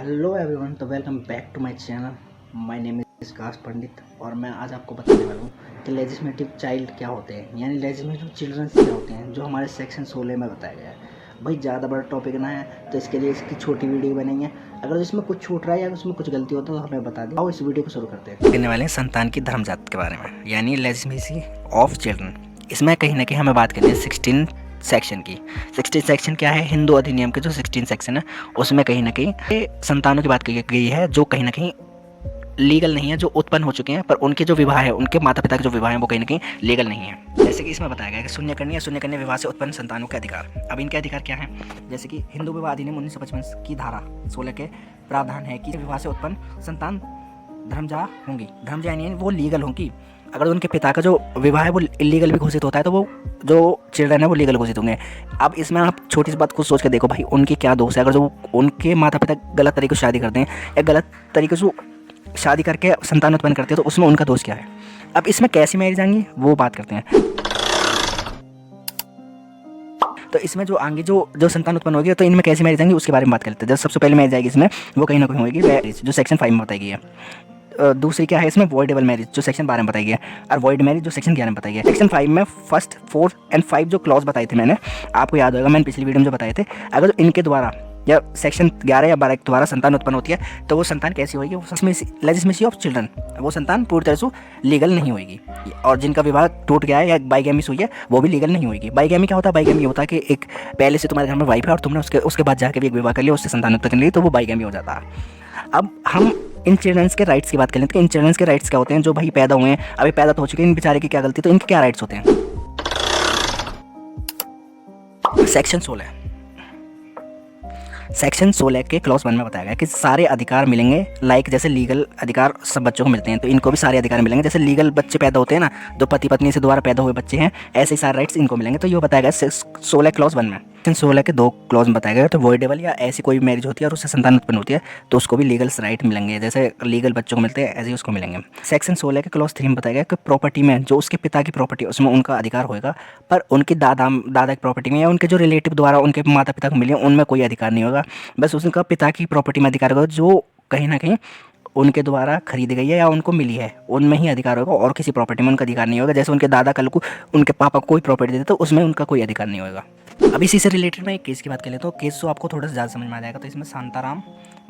Hello everyone, तो welcome back to my channel. My name is Kash Pandit और मैं आज आपको बताने वाला हूँ कि लेजिस्लेटिव चाइल्ड क्या होते हैं, यानी लेजिस्लेटिव चिल्ड्रंस क्या होते हैं, जो हमारे सेक्शन 16 में बताया गया है। भाई ज़्यादा बड़ा टॉपिक ना है, तो इसके लिए इसकी छोटी वीडियो बनेंगे। अगर इसमें कुछ छूट रहा है या उसमें कुछ गलती होता है तो हमें बता दें। आओ इस वीडियो को शुरू करते हैं। कहने वाले हैं संतान की धर्मजात के बारे में, यानी लेजिस्लेसी ऑफ चिल्ड्रन। इसमें कहीं ना कहीं हमें बात करनी है 16 सेक्शन की। 16 सेक्शन क्या है? हिंदू अधिनियम के जो 16 सेक्शन है उसमें कहीं ना कहीं संतानों की बात की गई है, जो कहीं ना कहीं लीगल नहीं है, जो उत्पन्न हो चुके हैं, पर उनके जो विवाह है, उनके माता पिता के जो विवाह है वो कहीं ना कहीं लीगल नहीं है। जैसे कि इसमें बताया गया है कि शून्यकन्या विवाह से उत्पन्न संतानों के अधिकार। अब इनके अधिकार क्या हैं? जैसे कि हिंदू विवाह अधिनियम 1955 की धारा 16 के प्रावधान है कि विवाह से उत्पन्न संतान धर्मजा होंगी। धर्मजा यानी वो लीगल होंगी। अगर उनके पिता का जो विवाह है वो इलीगल भी घोषित होता है तो वो जो चिल्ड्रन है वो लीगल घोषित होंगे। अब इसमें आप छोटी सी बात को सोच के देखो भाई, उनकी क्या दोष है? अगर जो उनके माता पिता गलत तरीके से शादी करते हैं या गलत तरीके से शादी करके संतान उत्पन्न करते हैं तो उसमें उनका दोष क्या है? अब इसमें कैसी मैरिज आएंगी वो बात करते हैं। तो इसमें जो आगे जो संतान उत्पन्न होगी तो इनमें कैसी मैरिज आएंगी उसके बारे में बात करते हैं। जब सबसे पहले मैरिज आएगी इसमें वो कहीं ना कहीं होगी मैरिज, जो सेक्शन 5 में बताई गई है। दूसरी क्या है इसमें? वॉइडेबल मैरिज, जो सेक्शन 12 में बताई गई है, और वॉइड मैरिज जो सेक्शन 11 में बताई गई है। सेक्शन 5 में फर्स्ट 4 और 5 जो क्लॉज बताए थे मैंने, आपको याद होगा मैंने पिछली वीडियो में जो बताए थे, अगर इनके द्वारा या सेक्शन 11 या 12 के द्वारा संतान उत्पन्न होती है तो वो संतान कैसी होगी? वो लेजिस्लेसी ऑफ चिल्ड्रन, वो संतान पूरी तरह से लीगल नहीं होगी। और जिनका विवाह टूट गया है या बाइगैमी हुई है वो भी लीगल नहीं होगी। बाइगैमी क्या होता है? बाइगैमी होता है कि एक पहले से तुम्हारे घर में वाइफ है और तुमने उसके बाद जाकर भी एक विवाह कर लिया, उससे संतान उत्पन्न कर ली, तो वो बाइगैमी हो जाता है। अब हम इन चिल्ड्रंस के राइट्स की बात कर लेते हैं। इन चिल्ड्रंस के राइट्स क्या होते हैं? जो भाई पैदा हुए हैं, अभी पैदा तो हो चुके हैं, इन बेचारे की क्या गलती, तो इनके क्या राइट्स होते हैं? सेक्शन 16 के क्लॉज 1 में बताया गया कि सारे अधिकार मिलेंगे, लाइक जैसे लीगल अधिकार सब बच्चों को मिलते हैं तो इनको भी सारे अधिकार मिलेंगे। जैसे लीगल बच्चे पैदा होते हैं ना, जो पति पत्नी से द्वारा पैदा हुए बच्चे हैं, ऐसे ही सारे राइट्स इनको मिलेंगे। तो ये बताया गया 16 क्लॉज 1 में। 16 के 2 क्लॉज में बताया गया तो वॉइडेबल या ऐसी कोई मैरिज होती है और उससे संतान उत्पन्न होती है तो उसको भी लीगल राइट मिलेंगे, जैसे लीगल बच्चों को मिलते हैं ऐसे ही उसको मिलेंगे। सेक्शन 16 के क्लॉज 3 में बताया गया कि प्रॉपर्टी में जो उसके पिता की प्रॉपर्टी उसमें उनका अधिकार होगा, पर उनकी दादा की प्रॉपर्टी में या उनके जो रिलेटिव द्वारा उनके माता पिता को मिले उनमें कोई अधिकार नहीं होगा। बस उसका पिता की प्रॉपर्टी में अधिकार होगा जो कहीं ना कहीं उनके द्वारा खरीदी गई है या उनको मिली है, उनमें ही अधिकार होगा और किसी प्रॉपर्टी में उनका अधिकार नहीं होगा। जैसे उनके दादा कल को उनके पापा को कोई प्रॉपर्टी देते तो उसमें उनका कोई अधिकार नहीं होगा। अब इसी से रिलेटेड मैं एक केस की बात कर लेता हूँ। केस तो आपको थोड़ा सा ज़्यादा समझ में आ जाएगा। तो इसमें शांताराम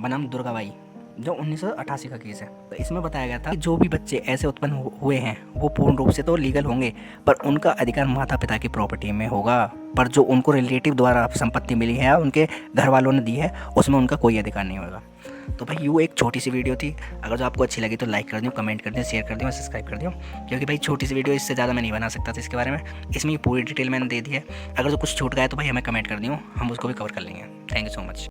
बनाम दुर्गाबाई जो 1988 का केस है, तो इसमें बताया गया था कि जो भी बच्चे ऐसे उत्पन्न हुए हैं वो पूर्ण रूप से तो लीगल होंगे, पर उनका अधिकार माता पिता की प्रॉपर्टी में होगा, पर जो उनको रिलेटिव द्वारा संपत्ति मिली है उनके घर वालों ने दी है उसमें उनका कोई अधिकार नहीं होगा। तो भाई यूँ एक छोटी सी वीडियो थी। अगर जो आपको अच्छी लगी तो लाइक कर दियो, कमेंट कर दियो, शेयर कर दियो और सब्सक्राइब कर दियो, क्योंकि भाई छोटी सी वीडियो, इससे ज़्यादा मैं नहीं बना सकता था इसके बारे में। इसमें पूरी डिटेल मैंने दे दी है। अगर जो कुछ छूट गया तो भाई हमें कमेंट कर दियो, हम उसको भी कवर कर लेंगे। Thank you so much.